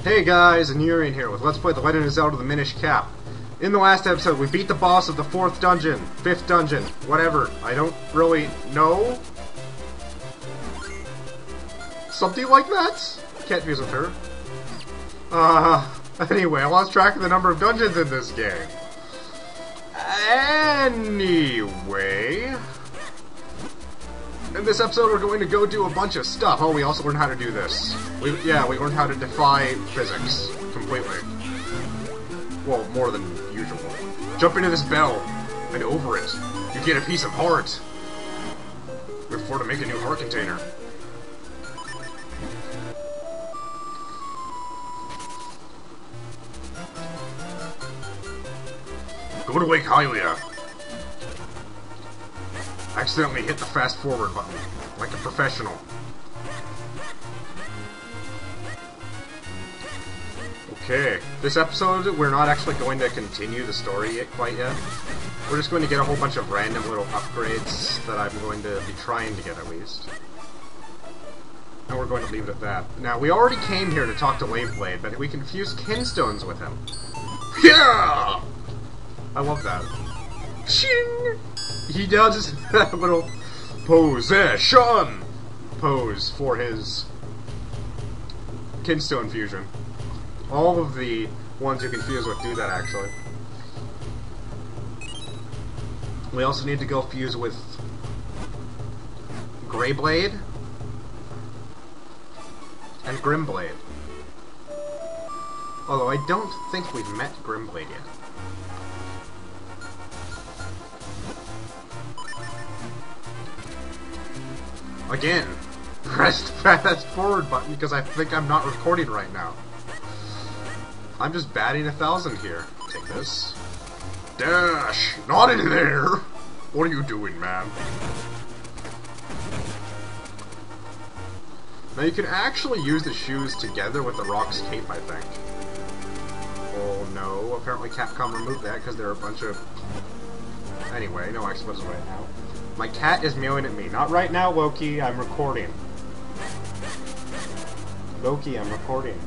Hey guys, and Urian here with Let's Play The Legend of Zelda: The Minish Cap. In the last episode, we beat the boss of the 4th dungeon, 5th dungeon, whatever. I don't really know. Something like that? Can't fuse with her. Anyway, I lost track of the number of dungeons in this game. Anyway... in this episode, we're going to go do a bunch of stuff. Oh, we also learned how to do this. We learned how to defy physics completely. Well, more than usual. Jump into this bell, and over it, you get a piece of heart. Before to make a new heart container. Go to Lake Hylia. Accidentally hit the fast forward button, like a professional. Okay, this episode we're not actually going to continue the story quite yet. We're just going to get a whole bunch of random little upgrades that I'm going to be trying to get at least. And we're going to leave it at that. Now, we already came here to talk to Blade, but we can fuse kinstones with him. Yeah! I love that. Shing! He does that little possession pose for his kinstone fusion. All of the ones you can fuse with do that, actually. We also need to go fuse with Greyblade and Grimblade. Although I don't think we've met Grimblade yet. Again, press fast forward button because I think I'm not recording right now. I'm just batting 1,000 here. Take this. Dash! Not in there! What are you doing, man? Now you can actually use the shoes together with the Rock's cape, I think. Oh no, apparently Capcom removed that because there are a bunch of... Anyway, no expos right now. My cat is meowing at me. Not right now, Loki. I'm recording. Loki, I'm recording.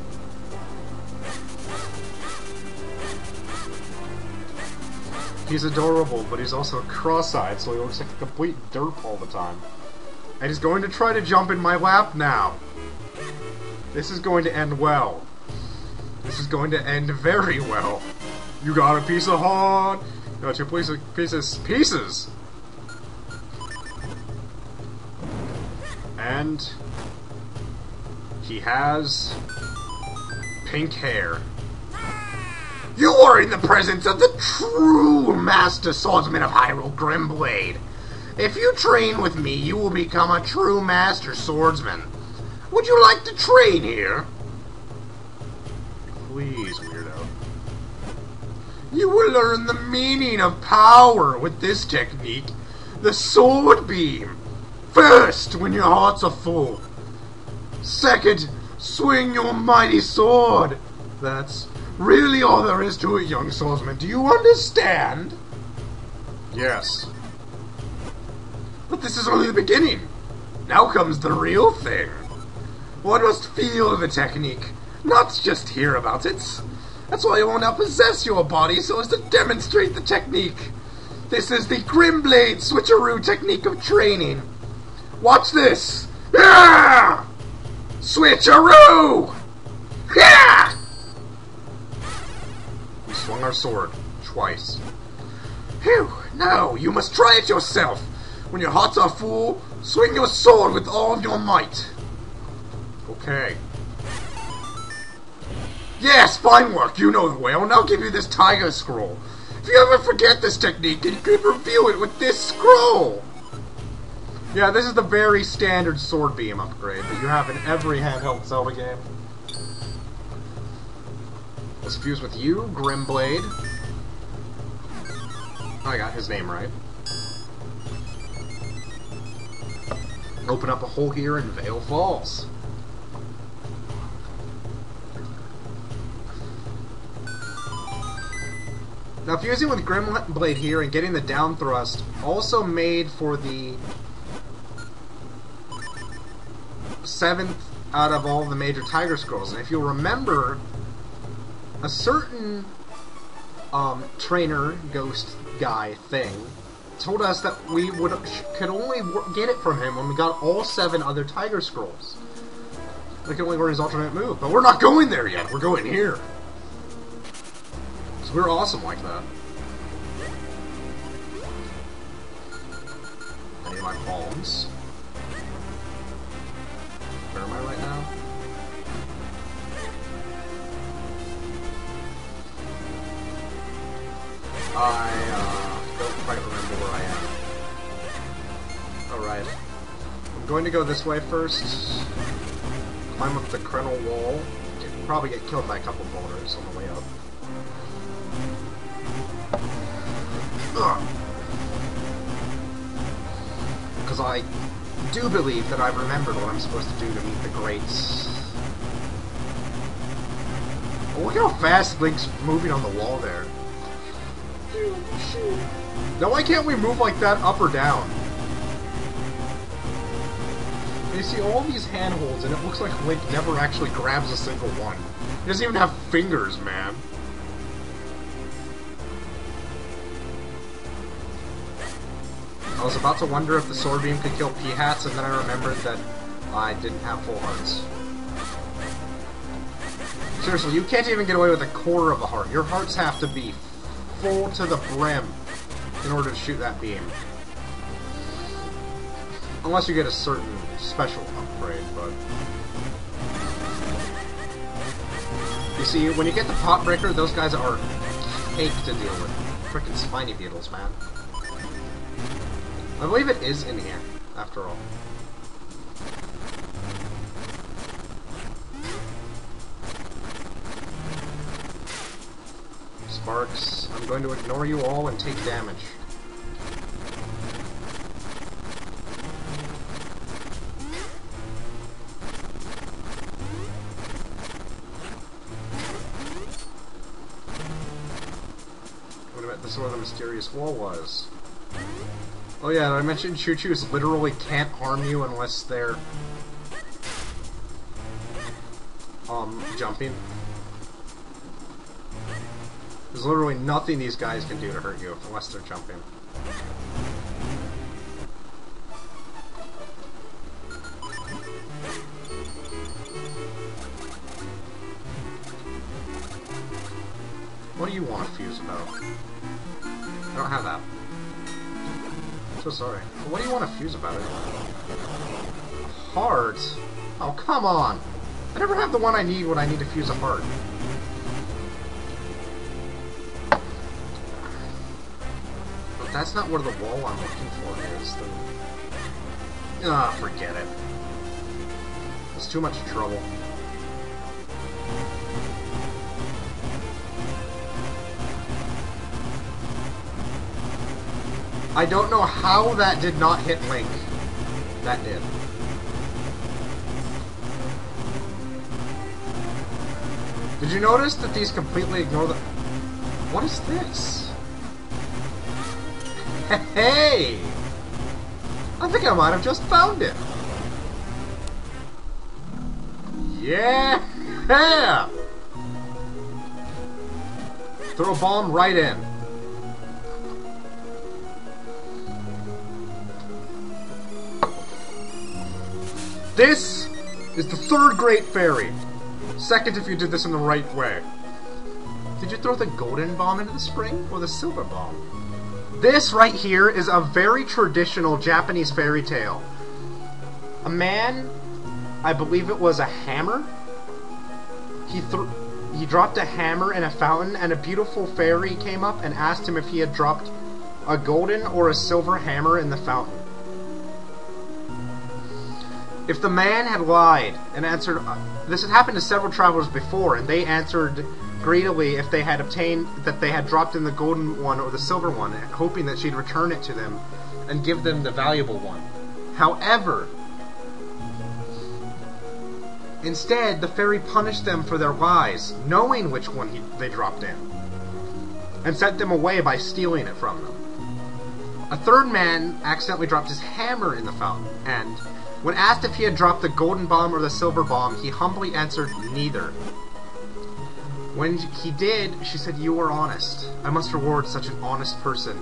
He's adorable, but he's also cross-eyed, so he looks like a complete derp all the time. And he's going to try to jump in my lap now. This is going to end well. This is going to end very well. You got a piece of heart. You got 2 pieces. And he has pink hair. You are in the presence of the true Master Swordsman of Hyrule, Grimblade. If you train with me, you will become a true Master Swordsman. Would you like to train here? Please, weirdo. You will learn the meaning of power with this technique, the Sword Beam. First, when your hearts are full. Second, swing your mighty sword. That's really all there is to it, young swordsman. Do you understand? Yes. But this is only the beginning. Now comes the real thing. One must feel the technique, not just hear about it. That's why I will now possess your body so as to demonstrate the technique. This is the Grimblade switcheroo technique of training. Watch this! Yeah! Switcheroo! Yeah! We swung our sword twice. Phew! Now you must try it yourself. When your hearts are full, swing your sword with all of your might. Okay. Yes, fine work. You know the way. I will now give you this tiger scroll. If you ever forget this technique, you can review it with this scroll. Yeah, this is the very standard sword beam upgrade that you have in every handheld Zelda game. Let's fuse with you, Grimblade. I got his name right. Open up a hole here in Vale Falls. Now, fusing with Grimblade here and getting the down thrust also made for the 7th out of all the major Tiger Scrolls. And if you'll remember, a certain trainer ghost guy thing told us that we could only get it from him when we got all 7 other Tiger Scrolls. We can only learn his alternate move, but we're not going there yet. We're going here. So we're awesome like that. I need my bombs. Where am I right now? I don't quite remember where I am. Alright. I'm going to go this way first. Climb up the Krenel wall. Probably get killed by a couple boulders on the way up. Because I do believe that I've remembered what I'm supposed to do to meet the greats. Oh, look how fast Link's moving on the wall there. Now why can't we move like that up or down? You see all these handholds and it looks like Link never actually grabs a single one. He doesn't even have fingers, man. I was about to wonder if the sword beam could kill P-hats, and then I remembered that I didn't have full hearts. Seriously, you can't even get away with a quarter of a heart. Your hearts have to be full to the brim in order to shoot that beam. Unless you get a certain special upgrade, but... You see, when you get the Pot Breaker, those guys are cake to deal with. Frickin' spiny beetles, man. I believe it is in here, after all. Sparks, I'm going to ignore you all and take damage. Wait a minute, this is where the mysterious wall was. Oh yeah, I mentioned Choo-Choos literally can't harm you unless they're jumping. There's literally nothing these guys can do to hurt you unless they're jumping. What do you want to fuse about? I don't have that. So sorry. What do you want to fuse about it? Heart? Oh, come on! I never have the one I need when I need to fuse a heart. But that's not where the wall I'm looking for is. Ah, forget it. It's too much trouble. I don't know how that did not hit Link. That did. Did you notice that these completely ignore the... What is this? Hey! I think I might have just found it. Yeah! Throw a bomb right in. This is the 3rd Great Fairy. 2nd if you did this in the right way. Did you throw the golden bomb into the spring or the silver bomb? This right here is a very traditional Japanese fairy tale. A man, I believe it was a hammer. He dropped a hammer in a fountain and a beautiful fairy came up and asked him if he had dropped a golden or a silver hammer in the fountain. If the man had lied and answered... this had happened to several travelers before, and they answered greedily if they had obtained that they had dropped in the golden one or the silver one, hoping that she'd return it to them and give them the valuable one. However, instead, the fairy punished them for their lies, knowing which one they dropped in, and sent them away by stealing it from them. A 3rd man accidentally dropped his hammer in the fountain, and When asked if he had dropped the golden bomb or the silver bomb, he humbly answered, neither. When he did, she said, you were honest. I must reward such an honest person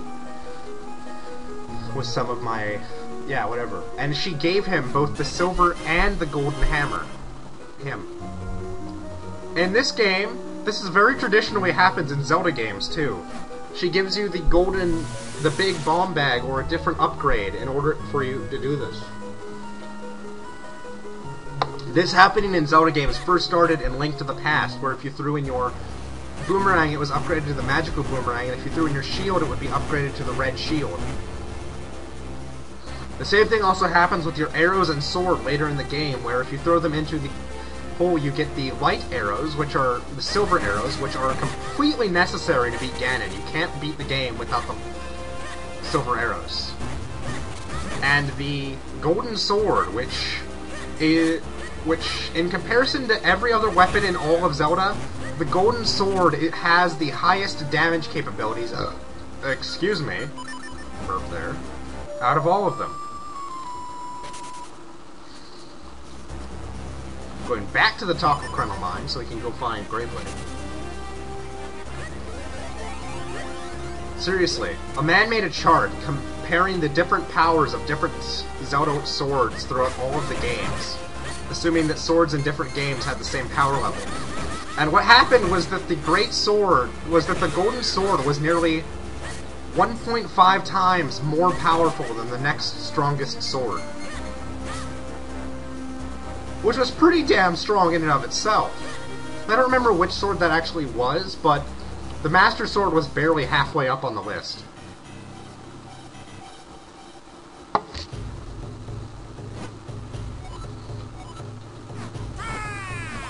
with some of my... yeah, whatever. And she gave him both the silver and the golden hammer. In this game, this is very traditionally happens in Zelda games, too. She gives you the big bomb bag or a different upgrade in order for you to do this. This happening in Zelda games first started in Link to the Past, where if you threw in your boomerang, it was upgraded to the magical boomerang, and if you threw in your shield, it would be upgraded to the red shield. The same thing also happens with your arrows and sword later in the game, where if you throw them into the hole, you get the light arrows, which are the silver arrows, which are completely necessary to beat Ganon. You can't beat the game without the silver arrows. And the golden sword, which in comparison to every other weapon in all of Zelda, the golden sword, it has the highest damage capabilities, excuse me, burp there, out of all of them. Going back to the top of Kreml Mine so we can go find Graveblade. Seriously, a man made a chart comparing the different powers of different Zelda swords throughout all of the games, assuming that swords in different games had the same power level. And what happened was that the golden sword was nearly 1.5 times more powerful than the next strongest sword. Which was pretty damn strong in and of itself. I don't remember which sword that actually was, but the Master Sword was barely halfway up on the list.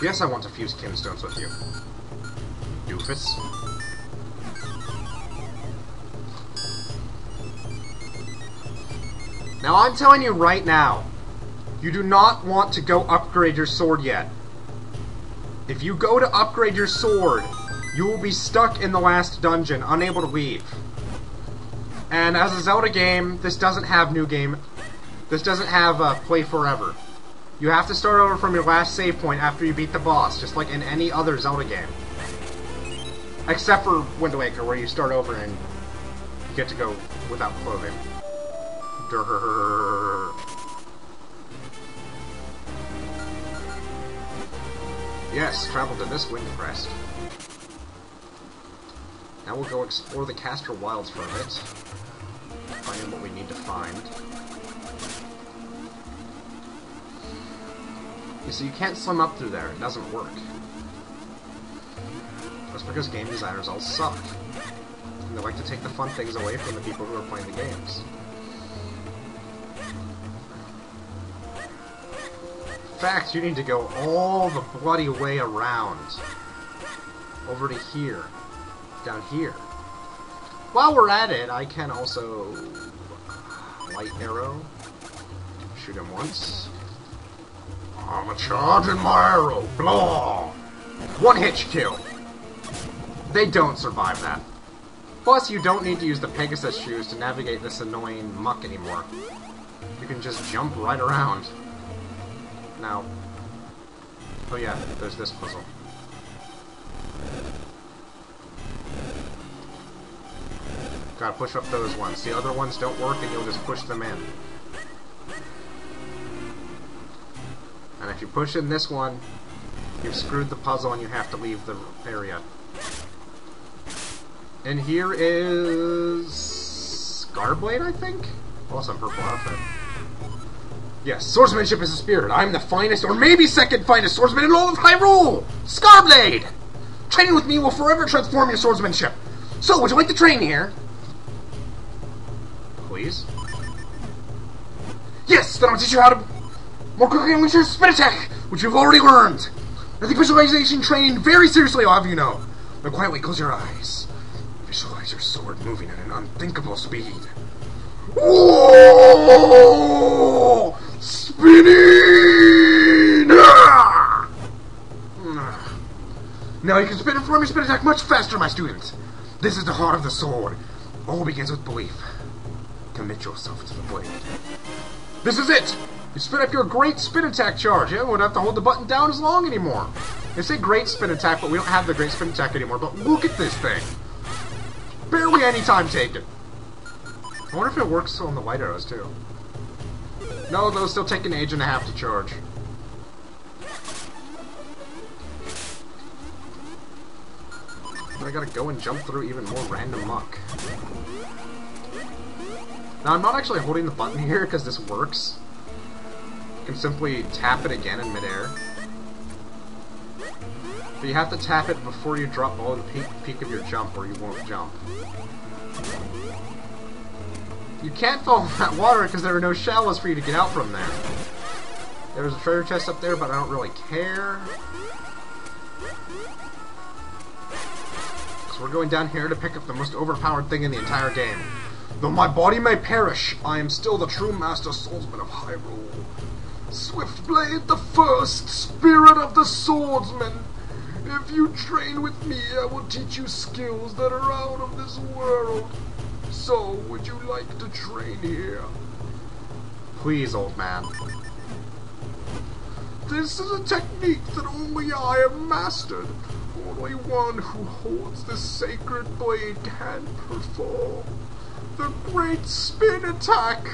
Yes, I want to fuse Kimstones with you. Doofus. Now I'm telling you right now, you do not want to go upgrade your sword yet. If you go to upgrade your sword, you will be stuck in the last dungeon, unable to leave. And as a Zelda game, this doesn't have new game. This doesn't have play forever. You have to start over from your last save point after you beat the boss, just like in any other Zelda game. Except for Wind Waker, where you start over and you get to go without clothing. Durr. Yes, travel to this wind crest. Now we'll go explore the Castor Wilds for a bit. Find what we need to find. You see, you can't swim up through there. It doesn't work. That's because game designers all suck. And they like to take the fun things away from the people who are playing the games. In fact, you need to go all the bloody way around. Over to here. Down here. While we're at it, I can also... light arrow. Shoot him once. I'm charging my arrow. Blah! One hitch kill. They don't survive that. Plus, you don't need to use the Pegasus shoes to navigate this annoying muck anymore. You can just jump right around. Now, oh yeah, there's this puzzle. Gotta push up those ones. The other ones don't work and you'll just push them in. And if you push in this one, you've screwed the puzzle and you have to leave the area. And here is... Scarblade, I think? Oh, some purple outfit. Yes, swordsmanship is a spirit. I'm the finest, or maybe second finest swordsman in all of Hyrule! Scarblade! Training with me will forever transform your swordsmanship. So, would you like to train here? Please? Yes, then I'll teach you how to more quickly unleash your spin attack, which you've already learned. I take visualization training very seriously, I'll have you know. Now quietly close your eyes. Visualize your sword moving at an unthinkable speed. Whoa! Spinning! Ah! Now you can spin and perform your spin attack much faster, my student. This is the heart of the sword. All begins with belief. Commit yourself to the blade. This is it! You spin up your great spin attack charge. Yeah, we wouldn't have to hold the button down as long anymore. They say great spin attack, but we don't have the great spin attack anymore. But look at this thing. Barely any time taken. I wonder if it works on the light arrows, too. No, those still take an age and a half to charge. I gotta go and jump through even more random muck. Now, I'm not actually holding the button here because this works. You can simply tap it again in midair. But you have to tap it before you drop below the peak of your jump, or you won't jump. You can't fall in that water because there are no shallows for you to get out from there. There's a treasure chest up there, but I don't really care. So we're going down here to pick up the most overpowered thing in the entire game. Though my body may perish, I am still the true master swordsman of Hyrule. Swiftblade the first, spirit of the swordsman. If you train with me, I will teach you skills that are out of this world. So, would you like to train here? Please, old man. This is a technique that only I have mastered. Only one who holds the sacred blade can perform. The great spin attack.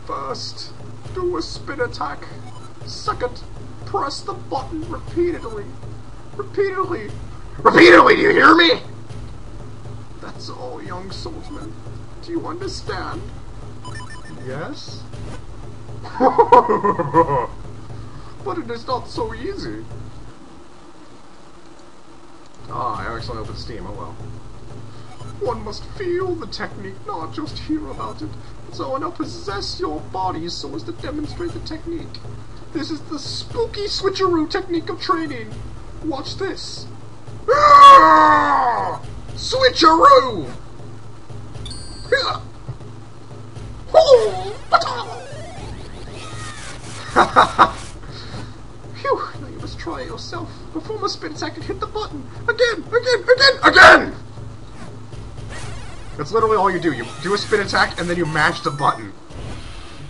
First, do a spin attack. Second, press the button repeatedly. Repeatedly. Repeatedly, do you hear me? That's all, young swordsman. Do you understand? Yes? But it is not so easy. Ah, I accidentally opened Steam, oh well. One must feel the technique, not just hear about it. So I now possess your body so as to demonstrate the technique. This is the spooky switcheroo technique of training. Watch this. Ah! Switcheroo! Phew, now you must try it yourself. Perform a spin attack and hit the button. Again! That's literally all you do. You do a spin attack and then you mash the button.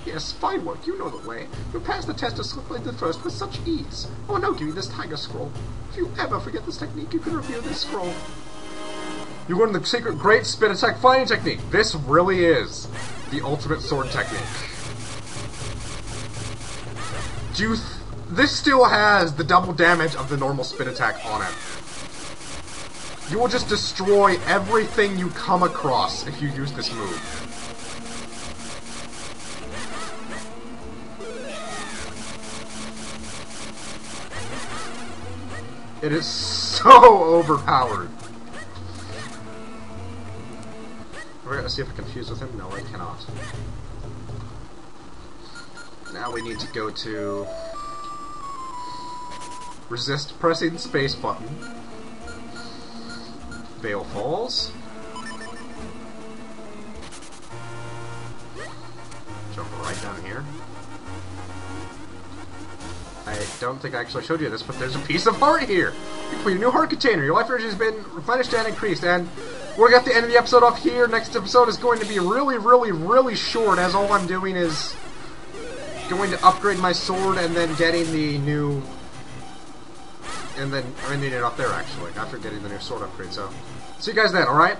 Yes, fine work. You know the way. You passed the test of Swiftblade the First with such ease. Oh no, give me this tiger scroll. If you ever forget this technique, you can review this scroll. You learn the secret great spin attack fighting technique. This really is the ultimate sword technique. This still has the double damage of the normal spin attack on it. You will just destroy everything you come across if you use this move. It is so overpowered. We're gonna see if I can fuse with him. No, I cannot. Now we need to go to resist pressing the space button. Veil Falls. Jump right down here. I don't think I actually showed you this, but there's a piece of heart here! You complete a new heart container. Your life energy has been replenished and increased, and we're at the end of the episode off here. Next episode is going to be really short, as all I'm doing is going to upgrade my sword and then getting the new... And then ending it up there, actually, after getting the new sword upgrade, so... See you guys then, alright?